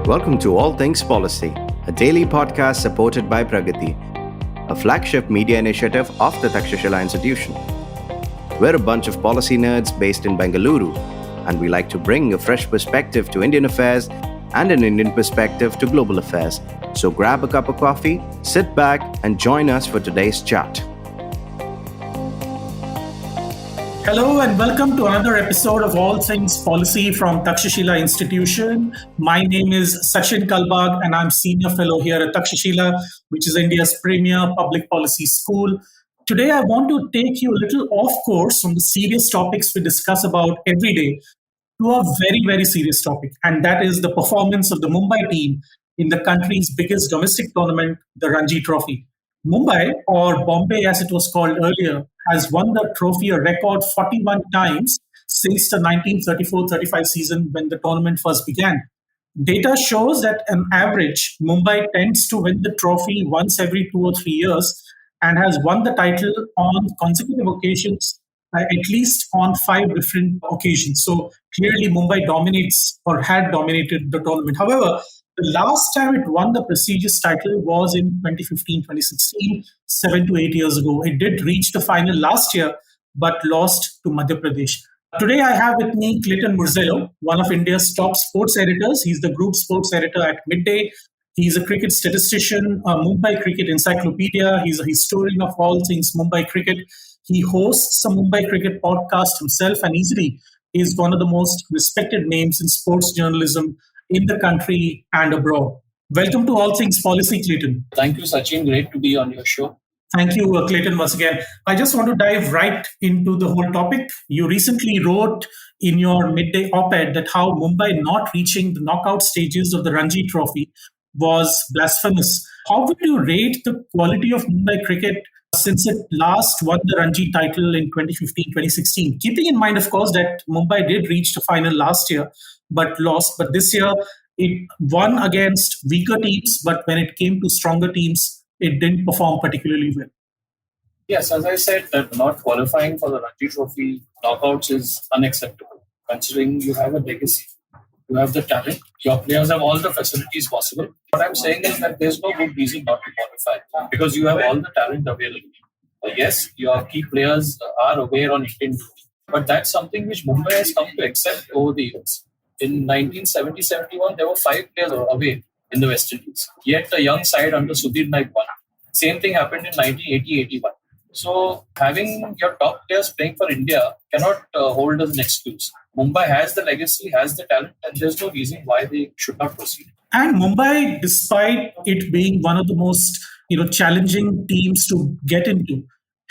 Welcome to All Things Policy, a daily podcast supported by Pragati, a flagship media initiative of the Takshashila Institution. We're a bunch of policy nerds based in Bengaluru, and we like to bring a fresh perspective to Indian affairs and an Indian perspective to global affairs. So grab a cup of coffee, sit back, and join us for today's chat. Hello and welcome to another episode of All Things Policy from Takshashila Institution. My name is Sachin Kalbag and I'm Senior Fellow here at Takshashila, which is India's premier public policy school. Today I want to take you a little off course from the serious topics we discuss about every day to a very, very serious topic, and that is the performance of the Mumbai team in the country's biggest domestic tournament, the Ranji Trophy. Mumbai, or Bombay as it was called earlier, has won the trophy a record 41 times since the 1934-35 season when the tournament first began. Data shows that on average, Mumbai tends to win the trophy once every 2 or 3 years and has won the title on consecutive occasions, at least on 5 different occasions. So clearly Mumbai dominates or had dominated the tournament. However, the last time it won the prestigious title was in 2015-2016, 7 to 8 years ago. It did reach the final last year, but lost to Madhya Pradesh. Today I have with me Clayton Murzello, one of India's top sports editors. He's the group sports editor at Midday. He's a cricket statistician, a Mumbai cricket encyclopedia. He's a historian of all things Mumbai cricket. He hosts a Mumbai cricket podcast himself and easily is one of the most respected names in sports journalism in the country and abroad. Welcome to All Things Policy, Clayton. Thank you, Sachin. Great to be on your show. Thank you, Clayton, once again. I just want to dive right into the whole topic. You recently wrote in your midday op-ed that how Mumbai not reaching the knockout stages of the Ranji Trophy was blasphemous. How would you rate the quality of Mumbai cricket since it last won the Ranji title in 2015-2016? Keeping in mind, of course, that Mumbai did reach the final last year, but lost. But this year, it won against weaker teams, but when it came to stronger teams, it didn't perform particularly well. Yes, as I said, that not qualifying for the Ranji Trophy knockouts is unacceptable, considering you have a legacy. You have the talent. Your players have all the facilities possible. What I'm saying is that there's no good reason not to qualify because you have all the talent available. Yes, your key players are aware on Indian duty, but that's something which Mumbai has come to accept over the years. In 1970-71, there were 5 players away in the West Indies. Yet the young side under Sudhir Naik won. Same thing happened in 1980-81. So having your top players playing for India cannot hold as an excuse. Mumbai has the legacy, has the talent, and there's no reason why they should not proceed. And Mumbai, despite it being one of the most challenging teams to get into,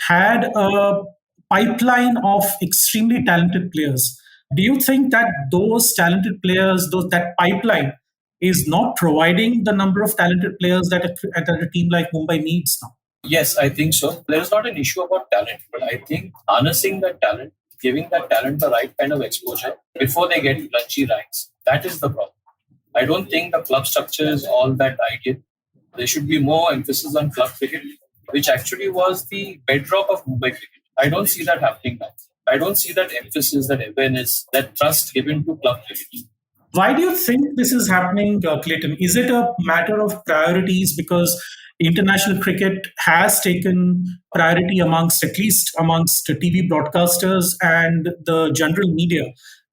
had a pipeline of extremely talented players. Do you think that those talented players, that pipeline, is not providing the number of talented players that a team like Mumbai needs now? Yes, I think so. There is not an issue about talent, but I think harnessing that talent, giving that talent the right kind of exposure before they get Ranji ranks, that is the problem. I don't think the club structure is all that ideal. There should be more emphasis on club cricket, which actually was the bedrock of Mumbai cricket. I don't see that happening now. I don't see that emphasis, that awareness, that trust given to club cricket. Why do you think this is happening, Clayton? Is it a matter of priorities because international cricket has taken priority amongst TV broadcasters and the general media,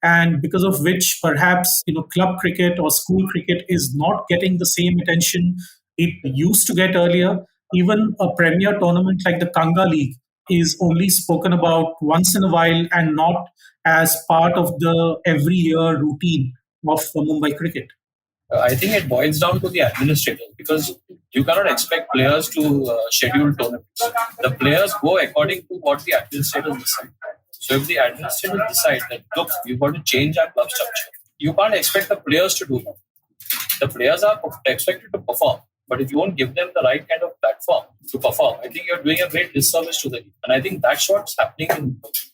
and because of which perhaps club cricket or school cricket is not getting the same attention it used to get earlier? Even a premier tournament like the Kanga League is only spoken about once in a while and not as part of the every year routine of Mumbai cricket. I think it boils down to the administrators because you cannot expect players to schedule tournaments. The players go according to what the administrators decide. So if the administrators decide that, look, we've got to change our club structure, you can't expect the players to do that. The players are expected to perform. But if you won't give them the right kind of platform to perform, I think you're doing a great disservice to the game. And I think that's what's happening in Mumbai.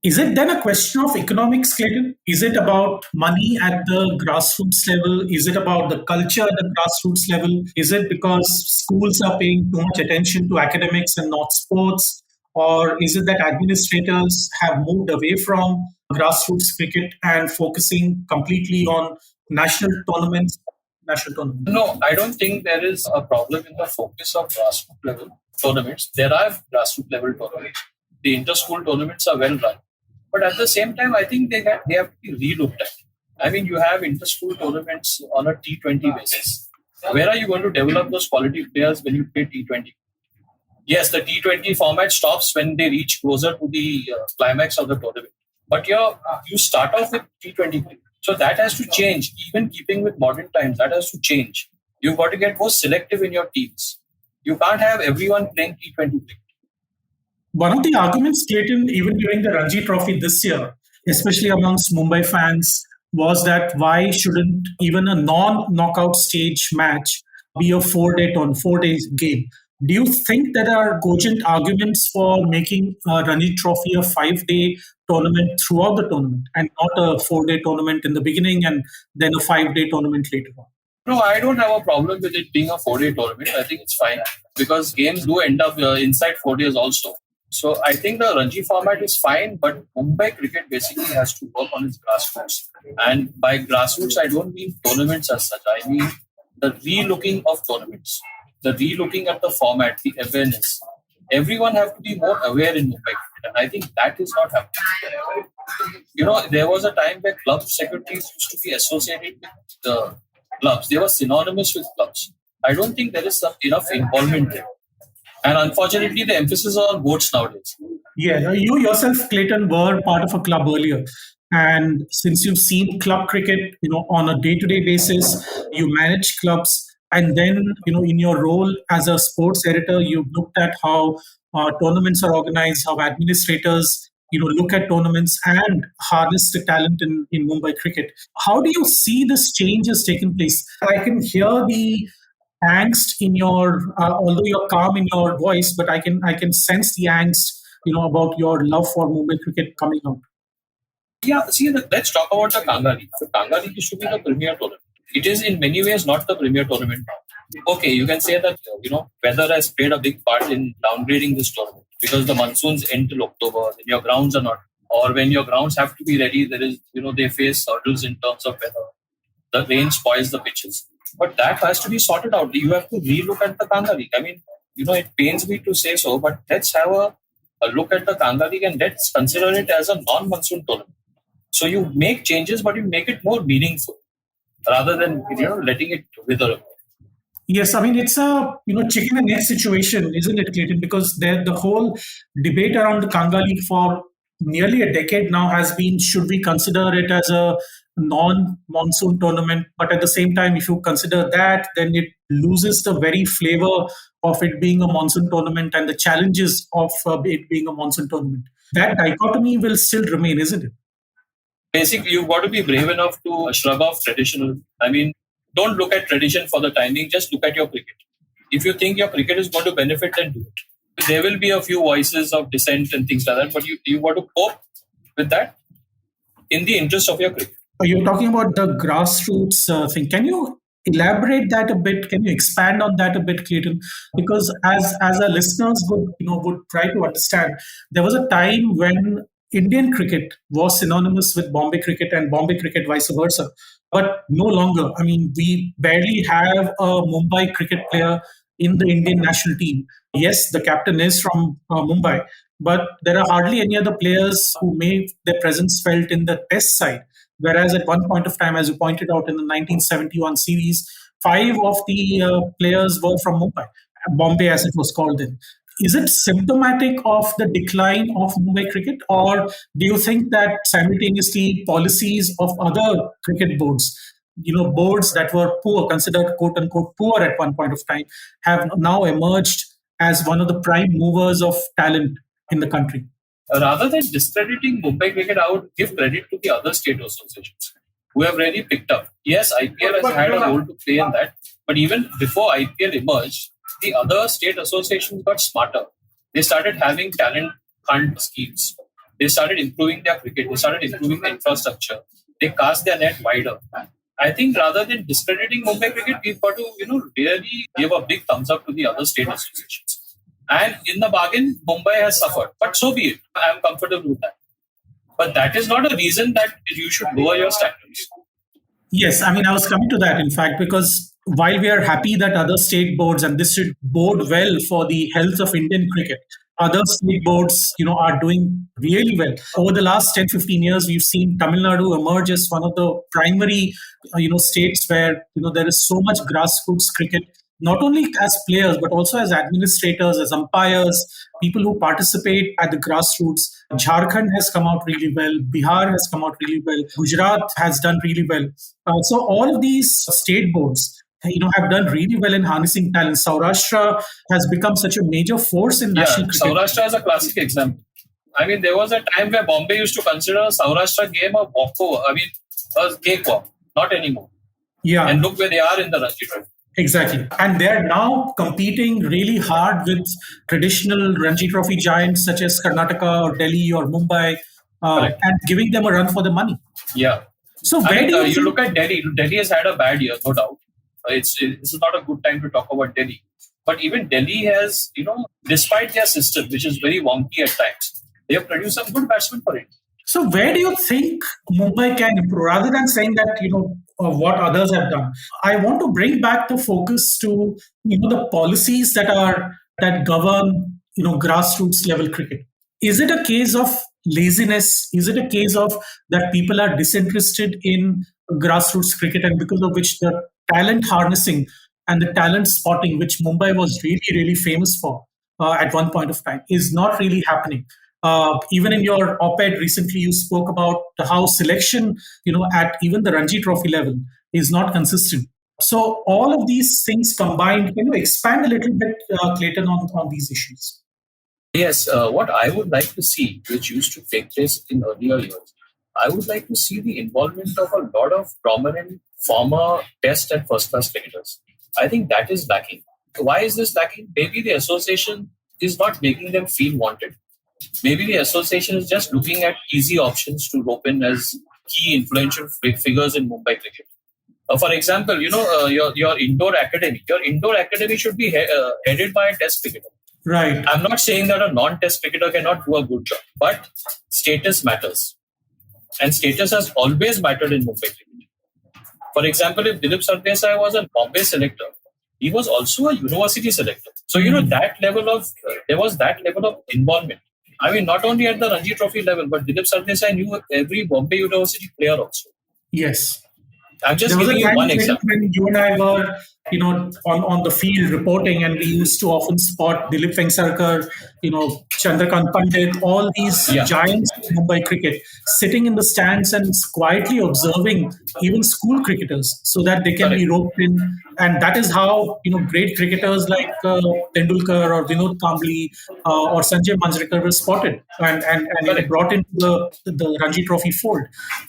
Is it then a question of economics, Clayton? Is it about money at the grassroots level? Is it about the culture at the grassroots level? Is it because schools are paying too much attention to academics and not sports? Or is it that administrators have moved away from grassroots cricket and focusing completely on national tournaments? national tournament? No, I don't think there is a problem in the focus of grassroots level tournaments. There are grassroots level tournaments. The inter-school tournaments are well run. But at the same time, I think they have to be relooked at. I mean, you have inter-school tournaments on a T20 basis. Where are you going to develop those quality players when you play T20? Yes, the T20 format stops when they reach closer to the climax of the tournament. But you start off with T20 cricket. So that has to change. Even keeping with modern times, that has to change. You've got to get more selective in your teams. You can't have everyone playing T20 cricket. One of the arguments, Clayton, even during the Ranji Trophy this year, especially amongst Mumbai fans, was that why shouldn't even a non-knockout stage match be a 4-day game? Do you think there are cogent arguments for making Ranji Trophy a 5-day tournament throughout the tournament and not a 4-day tournament in the beginning and then a 5-day tournament later on? No, I don't have a problem with it being a 4-day tournament. I think it's fine because games do end up inside 4 days also. So I think the Ranji format is fine, but Mumbai cricket basically has to work on its grassroots. And by grassroots, I don't mean tournaments as such. I mean the relooking of tournaments, the relooking at the format, the awareness. Everyone have to be more aware in Mumbai cricket, and I think that is not happening. There was a time where club secretaries used to be associated with the clubs. They were synonymous with clubs. I don't think there is enough involvement there. And unfortunately, the emphasis is on votes nowadays. Yeah, you yourself, Clayton, were part of a club earlier. And since you've seen club cricket, on a day-to-day basis, you manage clubs. And then, in your role as a sports editor, you've looked at how tournaments are organized, how administrators, look at tournaments and harness the talent in Mumbai cricket. How do you see this change has taken place? I can hear the angst in your, although you're calm in your voice, but I can sense the angst, about your love for Mumbai cricket coming out. Yeah, see, let's talk about the Kanga League. The Kanga League used to be the premier tournament. It is in many ways not the premier tournament. Okay, you can say that, weather has played a big part in downgrading this tournament because the monsoons end till October, then your grounds are not, or when your grounds have to be ready, there is, they face hurdles in terms of weather. The rain spoils the pitches. But that has to be sorted out. You have to relook at the Kanga League. I mean, it pains me to say so, but let's have a look at the Kanga League and let's consider it as a non-monsoon tournament. So you make changes, but you make it more meaningful rather than letting it wither away. Yes, I mean it's a chicken and egg situation, isn't it, Clayton? Because the whole debate around the Kanga League for nearly a decade now has been: should we consider it as a non-monsoon tournament? But at the same time, if you consider that, then it loses the very flavor of it being a monsoon tournament and the challenges of it being a monsoon tournament. That dichotomy will still remain, isn't it? Basically, you've got to be brave enough to shrug off traditional. I mean, don't look at tradition for the timing, just look at your cricket. If you think your cricket is going to benefit, then do it. There will be a few voices of dissent and things like that, but you got to cope with that in the interest of your cricket. You're talking about the grassroots thing. Can you elaborate that a bit? Can you expand on that a bit, Clayton? Because as our listeners would try to understand, there was a time when Indian cricket was synonymous with Bombay cricket and Bombay cricket vice versa, but no longer. I mean, we barely have a Mumbai cricket player in the Indian national team. Yes, the captain is from Mumbai, but there are hardly any other players who made their presence felt in the test side. Whereas at one point of time, as you pointed out in the 1971 series, 5 of the players were from Mumbai, Bombay as it was called then. Is it symptomatic of the decline of Mumbai cricket, or do you think that simultaneously policies of other cricket boards, boards that were poor, considered quote unquote poor at one point of time, have now emerged as one of the prime movers of talent in the country? Rather than discrediting Mumbai cricket, I would give credit to the other state associations who have really picked up. Yes, IPL has had a role to play in that, but even before IPL emerged, the other state associations got smarter. They started having talent hunt schemes. They started improving their cricket. They started improving the infrastructure. They cast their net wider. I think rather than discrediting Mumbai cricket, we've got to really give a big thumbs up to the other state associations. And in the bargain, Mumbai has suffered. But so be it. I am comfortable with that. But that is not a reason that you should lower your standards. Yes, I mean, I was coming to that, in fact, because while we are happy that other state boards, and this should bode well for the health of Indian cricket, other state boards, are doing really well. Over the last 10, 15 years, we've seen Tamil Nadu emerge as one of the primary, states where, there is so much grassroots cricket, not only as players, but also as administrators, as umpires, people who participate at the grassroots. Jharkhand has come out really well. Bihar has come out really well. Gujarat has done really well. So all of these state boards, have done really well in harnessing talent. Saurashtra has become such a major force in Yeah, national cricket. Saurashtra is a classic example. I mean, there was a time where Bombay used to consider Saurashtra game a walkover. I mean, a cakewalk. Not anymore. Yeah. And look where they are in the Ranji Trophy. Exactly. And they're now competing really hard with traditional Ranji Trophy giants such as Karnataka or Delhi or Mumbai, and giving them a run for the money. Yeah. So I where mean, do you look at Delhi. Delhi has had a bad year, no doubt. This is not a good time to talk about Delhi. But even Delhi has, despite their system, which is very wonky at times, they have produced some good batsmen for it. So where do you think Mumbai can improve? Rather than saying that, what others have done, I want to bring back the focus to, the policies that govern, grassroots level cricket. Is it a case of laziness? Is it a case of that people are disinterested in grassroots cricket, and because of which the talent harnessing and the talent spotting, which Mumbai was really, really famous for at one point of time, is not really happening? Even in your op-ed recently, you spoke about how selection, at even the Ranji Trophy level is not consistent. So all of these things combined, can you expand a little bit, Clayton, on these issues? Yes, what I would like to see, which used to take place in earlier years, I would like to see the involvement of a lot of prominent former test and first class cricketers. I think that is lacking. Why is this lacking? Maybe the association is not making them feel wanted. Maybe the association is just looking at easy options to rope in as key influential figures in Mumbai cricket. For example, your indoor academy. Your indoor academy should be headed by a test cricketer. Right. I'm not saying that a non-test cricketer cannot do a good job, but status matters. And status has always mattered in Mumbai cricket. For example, if Dilip Sardesai was a Bombay selector, he was also a university selector. So, that level of, there was that level of involvement. I mean, not only at the Ranji Trophy level, but Dilip Sardesai knew every Bombay University player also. Yes. I'm just giving you one example. When you and I were, on the field reporting, and we used to often spot Dilip Vengsarkar, Chandrakant Pandit, all these giants of Mumbai cricket sitting in the stands and quietly observing even school cricketers so that they can be roped in. And that is how, great cricketers like Tendulkar or Vinod Kambli or Sanjay Manjrekar were spotted and brought into the Ranji Trophy fold.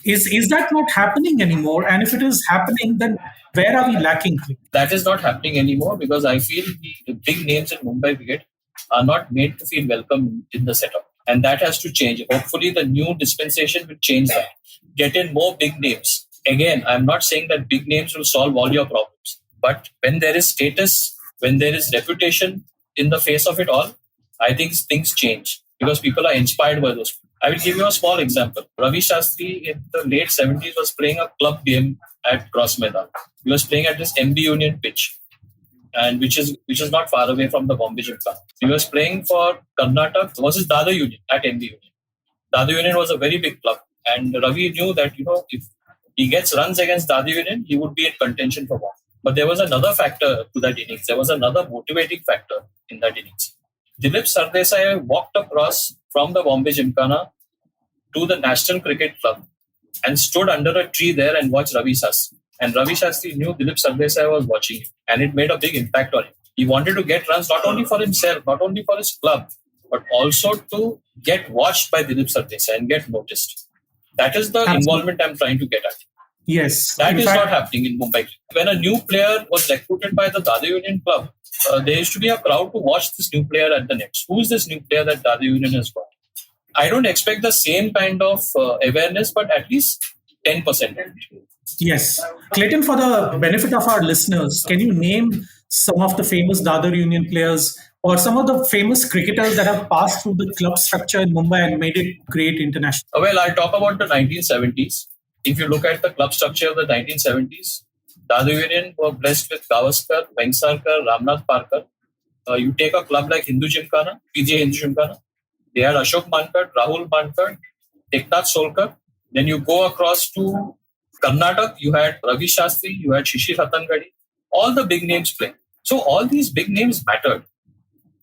Is that not happening anymore? And if it is happening, then where are we lacking? That is not happening anymore because I feel the big names in Mumbai cricket are not made to feel welcome in the setup. And that has to change. Hopefully, the new dispensation will change that. Get in more big names. Again, I'm not saying that big names will solve all your problems. But when there is status, when there is reputation in the face of it all, I think things change because people are inspired by those. I will give you a small example. Ravi Shastri in the late 70s was playing a club game at Cross Maidan. He was playing at this MB Union pitch, and which is not far away from the Bombay Gymkhana. He was playing for Karnataka versus Dada Union at MB Union. Dada Union was a very big club, and Ravi knew that if he gets runs against Dada Union, he would be in contention for one. But there was another factor to that innings. There was another motivating factor in that innings. Dilip Sardesai walked across from the Bombay Gymkhana to the National Cricket Club and stood under a tree there and watched Ravi Shastri. And Ravi Shastri knew Dilip Sardesai was watching him, and it made a big impact on him. He wanted to get runs not only for himself, not only for his club, but also to get watched by Dilip Sardesai and get noticed. That is the involvement I'm trying to get at. Yes. That is not happening in Mumbai. When a new player was recruited by the Dada Union club, there used to be a crowd to watch this new player at the nets. Who is this new player that Dada Union has got? I don't expect the same kind of awareness, but at least 10%. Yes. Clayton, for the benefit of our listeners, can you name some of the famous Dada Union players or some of the famous cricketers that have passed through the club structure in Mumbai and made it great internationally? Well, I'll talk about the 1970s. If you look at the club structure of the 1970s, Dadu Union were blessed with Gavaskar, Vengsarkar, Ramnath Parkar. You take a club like Hindu Gymkhana, PGA Hindu Gymkhana. They had Ashok Mankad, Rahul Mankad, Eknath Solkar. Then you go across to Karnataka, you had Ravi Shastri, you had Shishir Hatangadi. All the big names playing. So all these big names mattered.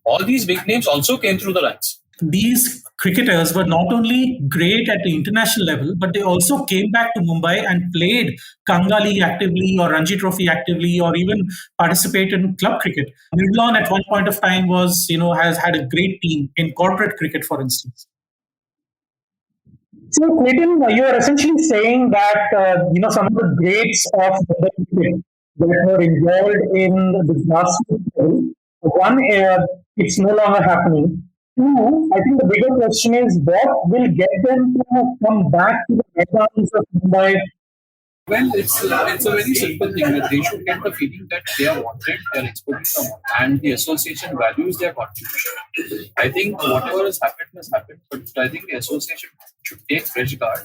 All these big names also came through the ranks. These cricketers were not only great at the international level, but they also came back to Mumbai and played Kanga League actively or Ranji Trophy actively or even participated in club cricket. Midlawn at one point of time has had a great team in corporate cricket, for instance. So, Clayton, you are essentially saying that some of the greats of the cricket that were involved in the grassroots level, one, it's no longer happening. Two, I think the bigger question is what will get them to come back to the meadows of Mumbai? Well, it's a very simple thing that they should get the feeling that they are wanted, they are expertise are wanted, and the association values their contribution. I think whatever has happened, but I think the association should take fresh guard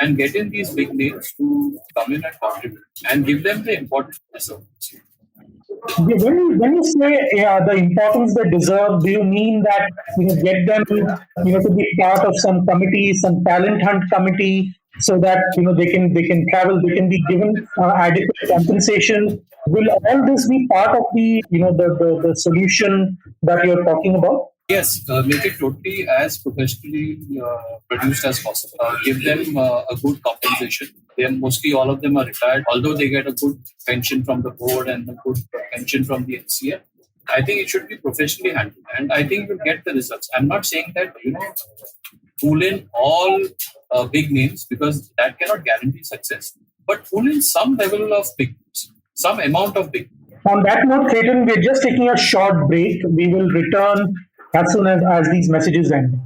and get in these big names to come in and contribute and give them the importance they deserve. When you say the importance they deserve, do you mean that get them to be part of some committee, some talent hunt committee, so that they can travel, they can be given adequate compensation? Will all this be part of the solution that you're talking about? Yes, make it totally as professionally produced as possible. Give them a good compensation. Mostly all of them are retired, although they get a good pension from the board and a good pension from the NCA. I think it should be professionally handled, and I think you'll get the results. I'm not saying that pull in all big names, because that cannot guarantee success. But pull in some level of big names, some amount of big names. On that note, Clayton, we're just taking a short break. We will return as soon as these messages end.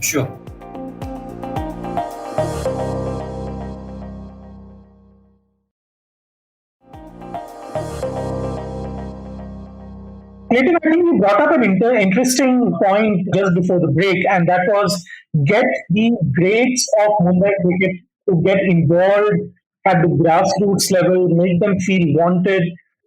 Sure. Clayton, I think you brought up an interesting point just before the break, and that was get the greats of Mumbai cricket to get involved at the grassroots level, make them feel wanted.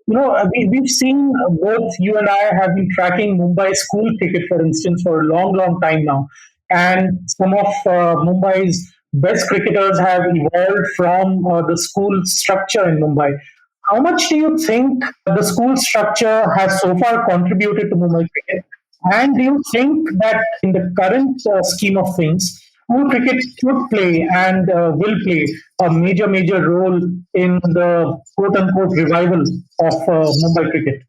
We've seen both you and I have been tracking Mumbai school cricket, for instance, for a long, long time now. And some of Mumbai's best cricketers have evolved from the school structure in Mumbai. How much do you think the school structure has so far contributed to Mumbai cricket? And do you think that in the current scheme of things, school cricket should play and will play a major, major role in the quote-unquote revival of Mumbai cricket?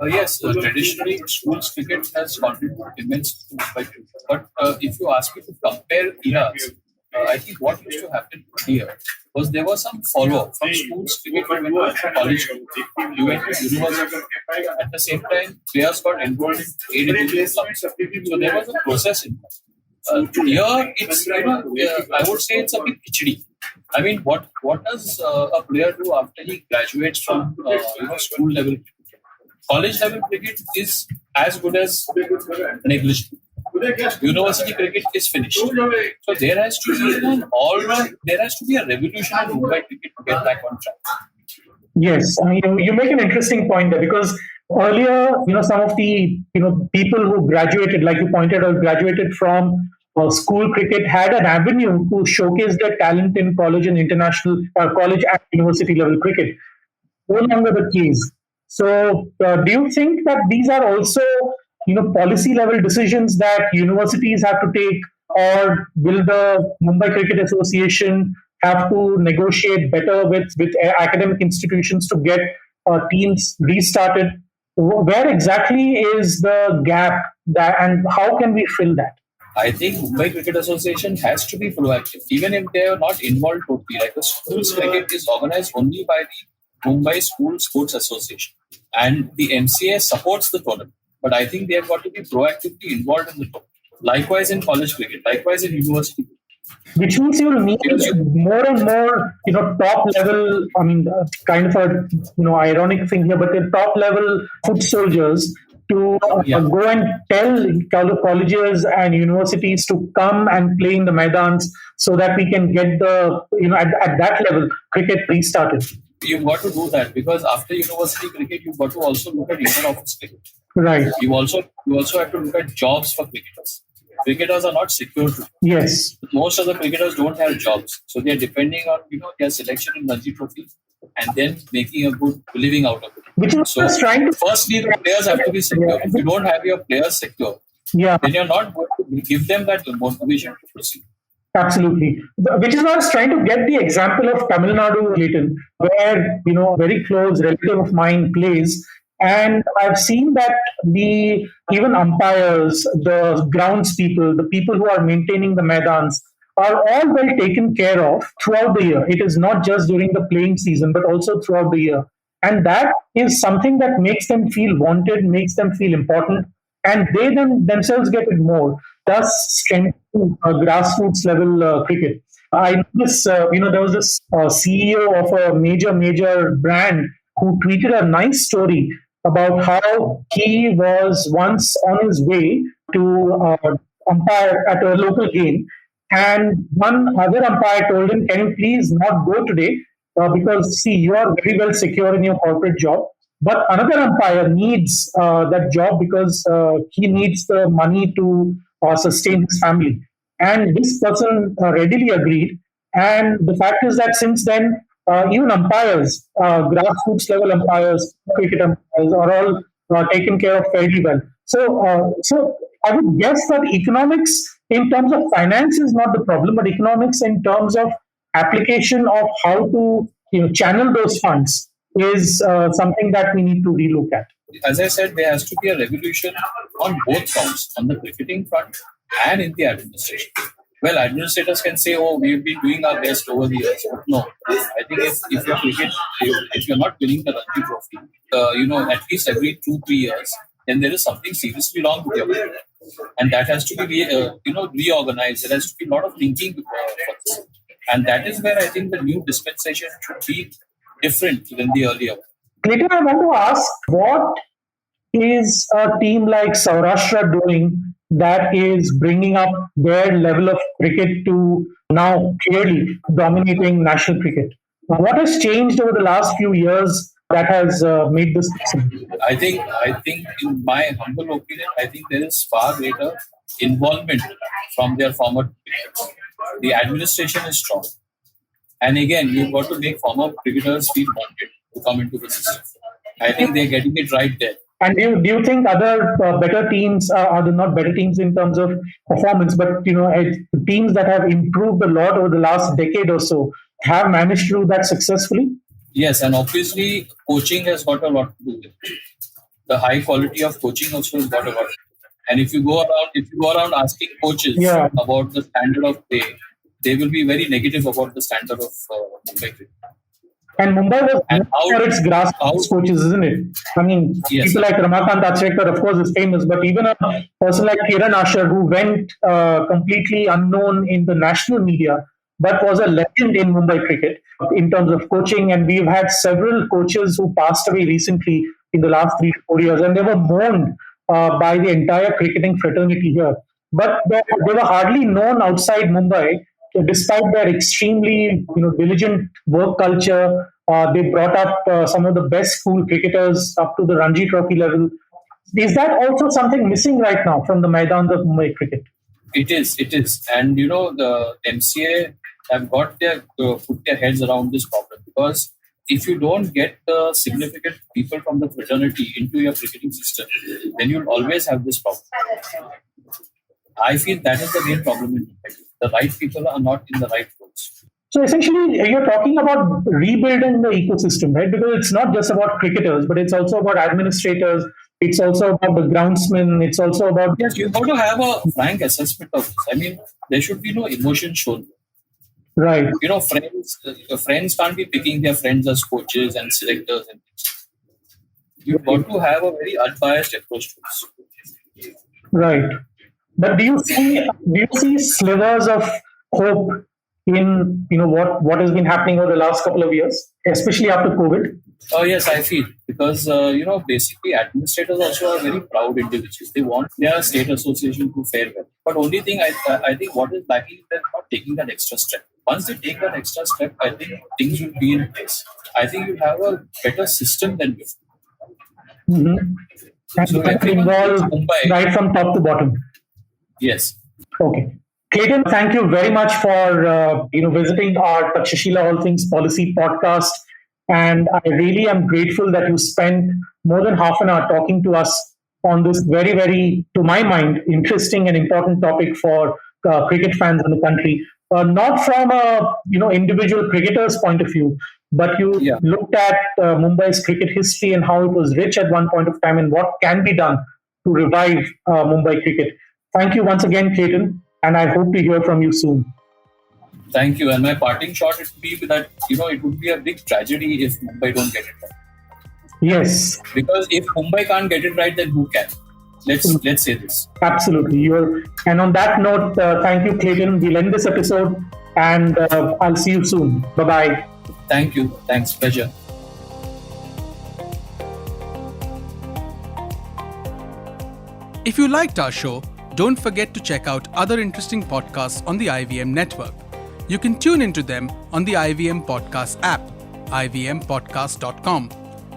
Yes, traditionally, schools cricket has contributed immensely to Mumbai cricket. But if you ask me to compare eras, I think what used to happen here was there was some follow-up from schools cricket when you went to college. You went to university. At the same time, players got enrolled in individual clubs. So there was a process in that. Here, it's I would say it's a bit khichdi. I mean, what does a player do after he graduates from school level cricket? College level cricket is as good as negligible. University cricket is finished. So there has to be a revolution in Mumbai cricket to get back on track. Yes, I mean, you make an interesting point there, because earlier, some of the people who graduated, like you pointed out, graduated from school cricket, had an avenue to showcase their talent in college and international college and university level cricket. No longer the case. So, do you think that these are also policy level decisions that universities have to take, or will the Mumbai Cricket Association have to negotiate better with academic institutions to get teams restarted? Where exactly is the gap, and how can we fill that? I think Mumbai Cricket Association has to be proactive, even if they are not involved totally. Like the schools cricket is organized only by the Mumbai School Sports Association, and the MCA supports the tournament. But I think they have got to be proactively involved in the tournament. Likewise in college cricket, likewise in university cricket. Which means you will need more and more, top level. I mean, kind of a ironic thing here, but the top level foot soldiers to go and tell colleges and universities to come and play in the Maidans so that we can get at that level, cricket restarted. You've got to do that because after university cricket, you've got to also look at inter-office cricket. Right. You also have to look at jobs for cricketers. Cricketers are not secure. Yes. Most of the cricketers don't have jobs, so they are depending on their selection in Ranji Trophy and then making a good living out of it. Which is firstly, the players have to be secure. If you don't have your players secure, then you're not going to give them that motivation to proceed. Absolutely. Which is why I was trying to get the example of Tamil Nadu, Clayton, where, a very close relative of mine plays. And I've seen that even umpires, the grounds people, the people who are maintaining the Maidans are all well taken care of throughout the year. It is not just during the playing season, but also throughout the year. And that is something that makes them feel wanted, makes them feel important, and they themselves get it more, thus strengthening grassroots level cricket. I know this, there was this CEO of a major brand who tweeted a nice story about how he was once on his way to umpire at a local game, and one other umpire told him, "Can you please not go today? Because see, you are very well secure in your corporate job. But another umpire needs that job because he needs the money to sustain his family." And this person readily agreed. And the fact is that since then, even umpires, grassroots level umpires, cricket umpires, are all taken care of fairly well. So I would guess that economics in terms of finance is not the problem, but economics in terms of application of how to channel those funds is something that we need to relook at. As I said, there has to be a revolution on both fronts, on the cricketing front and in the administration. Well, administrators can say, "Oh, we've been doing our best over the years." But no, I think if you're not winning the Ranji Trophy, at least every 2-3 years, then there is something seriously wrong with your cricket, and that has to be reorganized. There has to be a lot of thinking for this, and that is where I think the new dispensation should be different than the earlier. Clayton, I want to ask, what is a team like Saurashtra doing that is bringing up their level of cricket to now clearly dominating national cricket? What has changed over the last few years that has made this possible? I think, in my humble opinion, I think there is far greater involvement from their former cricketers. The administration is strong. And again, you've got to make former cricketers feel wanted to come into the system. I think they're getting it right there. And do you think other better teams are not better teams in terms of performance, but teams that have improved a lot over the last decade or so have managed to do that successfully? Yes, and obviously coaching has got a lot to do with it. The high quality of coaching also has got a lot to do with it. And if you go around asking coaches about the standard of play, they will be very negative about the standard of Mumbai cricket. And Mumbai was for its grassroots coaches, isn't it? I mean, people like Ramakant Achrekar, of course, is famous, but even a person like Kiran Asher, who went completely unknown in the national media, but was a legend in Mumbai cricket in terms of coaching. And we've had several coaches who passed away recently in the last 3 to 4 years, and they were mourned by the entire cricketing fraternity here. But they were hardly known outside Mumbai. Despite their extremely diligent work culture, they brought up some of the best school cricketers up to the Ranji Trophy level. Is that also something missing right now from the Maidans of Mumbai cricket? It is. And the MCA have got put their heads around this problem, because if you don't get the significant people from the fraternity into your cricketing system, then you'll always have this problem. I feel that is the main problem in Mumbai. The right people are not in the right roles. So essentially, you're talking about rebuilding the ecosystem, right? Because it's not just about cricketers, but it's also about administrators. It's also about the groundsmen. It's also about... Yes, you've got to have a frank assessment of this. I mean, there should be no emotion shown. Right. Friends can't be picking their friends as coaches and selectors and things. You've got to have a very unbiased approach to this. Right. But do you see slivers of hope in what has been happening over the last couple of years, especially after COVID? Yes, I feel because basically administrators also are very proud individuals. They want their state association to fare well. But only thing I think what is lacking is they're not taking that extra step. Once they take that extra step, I think things will be in place. I think you have a better system than before. Mm-hmm. And So that everyone involves thinks Mumbai. right from top to bottom. Yes. Okay. Clayton, thank you very much for visiting our Takshashila All Things Policy podcast. And I really am grateful that you spent more than half an hour talking to us on this very, very, to my mind, interesting and important topic for cricket fans in the country. Not from a individual cricketer's point of view, but you Yeah. looked at Mumbai's cricket history and how it was rich at one point of time and what can be done to revive Mumbai cricket. Thank you once again, Clayton, and I hope to hear from you soon. Thank you. And my parting shot would be that it would be a big tragedy if Mumbai don't get it right. Yes, Because if Mumbai can't get it right, then who can? Let's say this. absolutely. And on that note, thank you, Clayton. We'll end this episode, and I'll see you soon. Bye bye. Thank you. Thanks. Pleasure. If you liked our show, don't forget to check out other interesting podcasts on the IVM network. You can tune into them on the IVM Podcast app, ivmpodcast.com,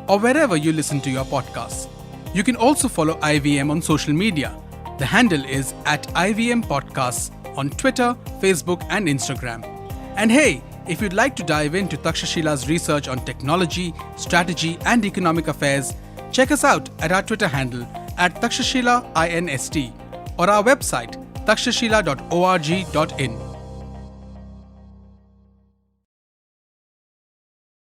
or wherever you listen to your podcasts. You can also follow IVM on social media. The handle is @IVM Podcasts on Twitter, Facebook, and Instagram. And hey, if you'd like to dive into Takshashila's research on technology, strategy, and economic affairs, check us out at our Twitter handle @TakshashilaINST or our website takshashila.org.in.